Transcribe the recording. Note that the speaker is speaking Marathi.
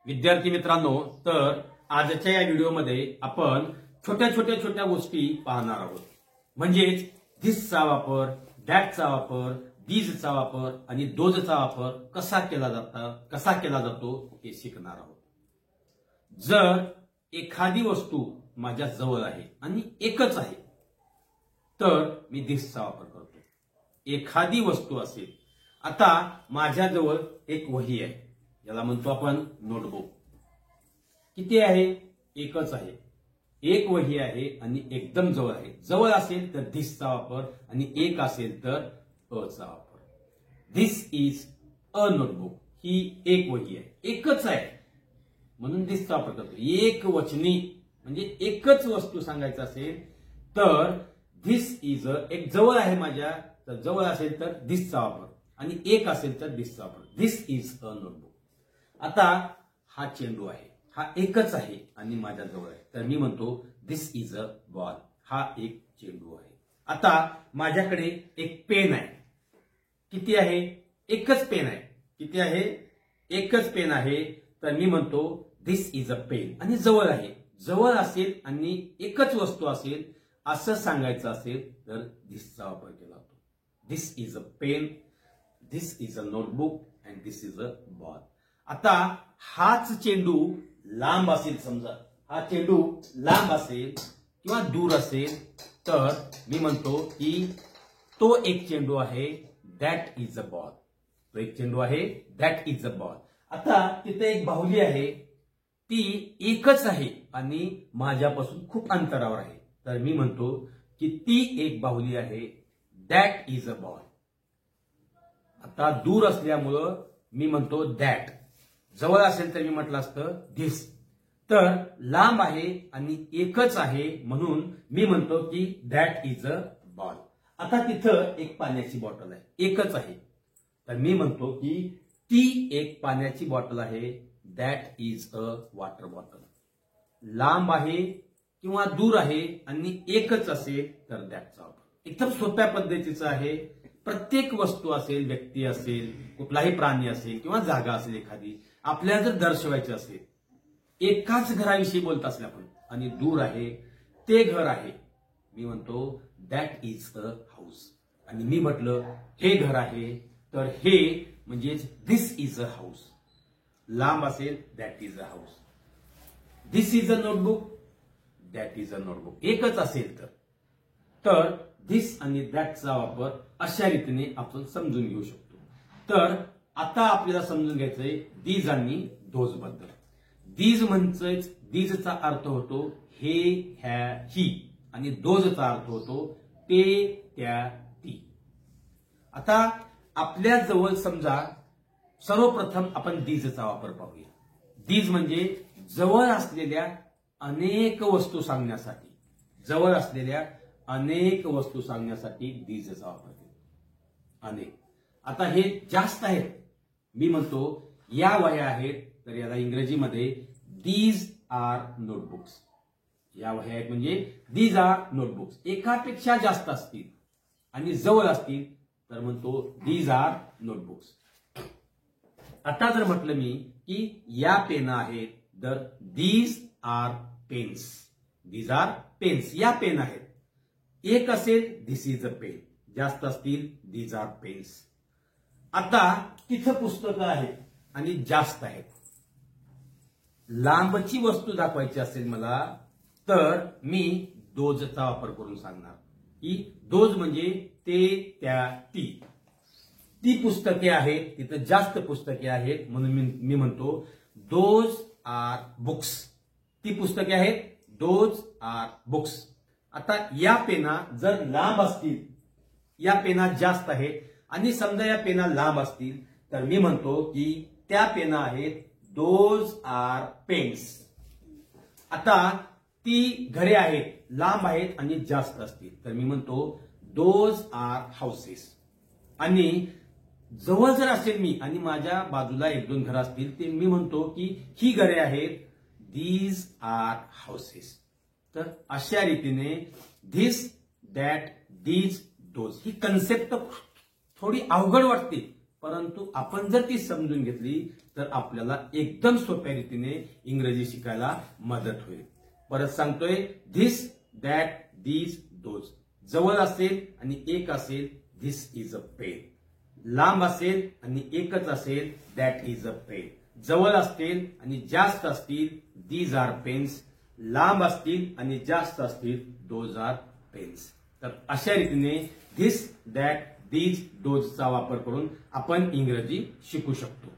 विद्यार्थी मित्रांनो, तर आजच्या या व्हिडिओमध्ये आपण छोट्या गोष्टी पाहणार आहोत. म्हणजेच धिसचा वापर, दॅटचा वापर, दीजचा वापर आणि दोजचा वापर कसा केला जातो हे शिकणार आहोत. जर एखादी वस्तू माझ्या जवळ आहे आणि एकच आहे तर मी धिसचा वापर करतो. एखादी वस्तू असेल, आता माझ्याजवळ एक वही आहे, याला म्हणतो आपण नोटबुक. किती आहे? एकच आहे. एक वही आहे आणि एकदम जवळ आहे. जवळ असेल तर धिसचा वापर आणि एक असेल तर अचा वापर. This is a notebook. ही एक वही आहे, एकच आहे म्हणून धिसचा वापर करतो. एक वचनी म्हणजे एकच वस्तू सांगायचं असेल तर धिस इज अ. एक जवळ आहे माझ्या, तर जवळ असेल तर धिसचा वापर आणि एक असेल तर धिसचा वापर. This is a notebook. आता हा चेंडू आहे, हा एकच आहे आणि माझ्या जवळ आहे, तर मी म्हणतो धिस इज अ बॉल. हा एक चेंडू आहे. आता माझ्याकडे एक पेन आहे. किती आहे? एकच पेन आहे. किती आहे? एकच पेन आहे, तर मी म्हणतो धिस इज अ पेन आणि जवळ आहे. जवळ असेल आणि एकच वस्तू असेल असं सांगायचं असेल तर धिसचा वापर केला जातो. This is a pen, this is a notebook and this is a ball. आता हाच चेंडू लांब असेल, समजा हा चेंडू लांब असेल किंवा दूर असेल तर मी म्हणतो की तो एक चेंडू आहे, दॅट इज अ बॉल. तो एक चेंडू आहे, दॅट इज अ बॉल. आता तिथे एक बाहुली आहे, ती एकच आहे आणि माझ्यापासून खूप अंतरावर आहे, तर मी म्हणतो की ती एक बाहुली आहे, दॅट इज अ बॉल. आता दूर असल्यामुळं मी म्हणतो दॅट. जवळ असेल तर मी म्हटलं असतं धिस. तर लांब आहे आणि एकच आहे म्हणून मी म्हणतो की दॅट इज अ बॉल. आता तिथं एक पाण्याची बॉटल आहे, एकच आहे, तर मी म्हणतो की ती एक पाण्याची बॉटल आहे, that is a water bottle. लांब आहे किंवा दूर आहे आणि एकच असेल तर दॅटचा वापर. एकदम सोप्या पद्धतीचं आहे. प्रत्येक वस्तू असेल, व्यक्ती असेल, कुठलाही प्राणी असेल किंवा जागा असेल एखादी, आपल्याला जर दर्शवायची असेल, एकाच घराविषयी बोलत असल्या आपण आणि दूर आहे, ते घर आहे, मी म्हणतो दॅट इज अ हाऊस. आणि मी म्हटलं हे घर आहे, तर हे म्हणजेच धिस इज अ हाऊस. लांब असेल that is a house. This is a notebook, that is a notebook. एकच असेल तर धिस आणि दॅटचा वापर अशा रीतीने आपण समजून घेऊ शकतो. तर आता आपल्याला समजून घ्यायचंय दीज आणि दोज बद्दल. दीज म्हणजेच दीजचा अर्थ होतो हे, ह्या, ही आणि दोजचा अर्थ होतो ते, त्या, ती. आता आपल्या जवळ समजा सर्वप्रथम आपण दीजचा वापर पाहूया. दीज म्हणजे जवळ असलेल्या अनेक वस्तू सांगण्यासाठी, जवळ असलेल्या अनेक वस्तू सांगण्यासाठी दीजचा वापर केला. अनेक. आता हे जास्त आहेत, मी म्हणतो या वह्या आहेत, तर याला इंग्रजीमध्ये दीज आर नोटबुक्स. या वह्या आहेत म्हणजे दीज आर नोटबुक्स. एकापेक्षा जास्त असतील आणि जवळ असतील तर म्हणतो दीज आर नोटबुक्स. आता जर म्हटलं मी की या पेना आहेत, तर these are pens. These are pens. या पेन आहेत. एक असेल धिस इज अ पेन, जास्त असतील दीज आर पेन्स. आता तिथं पुस्तकं आहेत आणि जास्त आहेत. लांबची वस्तू दाखवायची असेल मला तर मी दोजचा वापर करून सांगणार की दोज म्हणजे ते, त्या, ती. ती पुस्तके आहेत, तिथं जास्त पुस्तके आहेत म्हणून मी म्हणतो दोज आर बुक्स. ती पुस्तके आहेत, दोज आर बुक्स. आता या पेना जर लांब असतील, या पेना जास्त आहेत आणि समजा या पेना लांब असतील तर मी म्हणतो की त्या पेना आहेत, दोज आर पेन्स. आता ती घरे आहेत, लांब आहेत आणि जास्त असतील तर मी म्हणतो दोज आर हाऊसेस. आणि जवळ जर असेल मी आणि माझ्या बाजूला एक दोन घरं असतील ते मी म्हणतो की ही घरे आहेत, दीज आर हाऊसेस. तर अशा रीतीने this, that, these, those he concept थोडी अवघड वाटते, परंतु आपण जर ती समजून घेतली तर आपल्याला एकदम सोप्या रीतीने इंग्रजी शिकायला मदत होईल. परत सांगतोय, धिस, दॅट, दीज, दोज. जवळ असेल आणि एक असेल, धिस इज अ पेन. लांब असेल आणि एकच असेल, दॅट इज अ पेन. जवळ असतील आणि जास्त असतील, दीज आर पेन्स. लांब असतील आणि जास्त असतील, दोज आर पेन्स. तर अशा रीतीने धिस, दॅट, दीज, दोजचा वापर करून आपण इंग्रजी शिकू शकतो.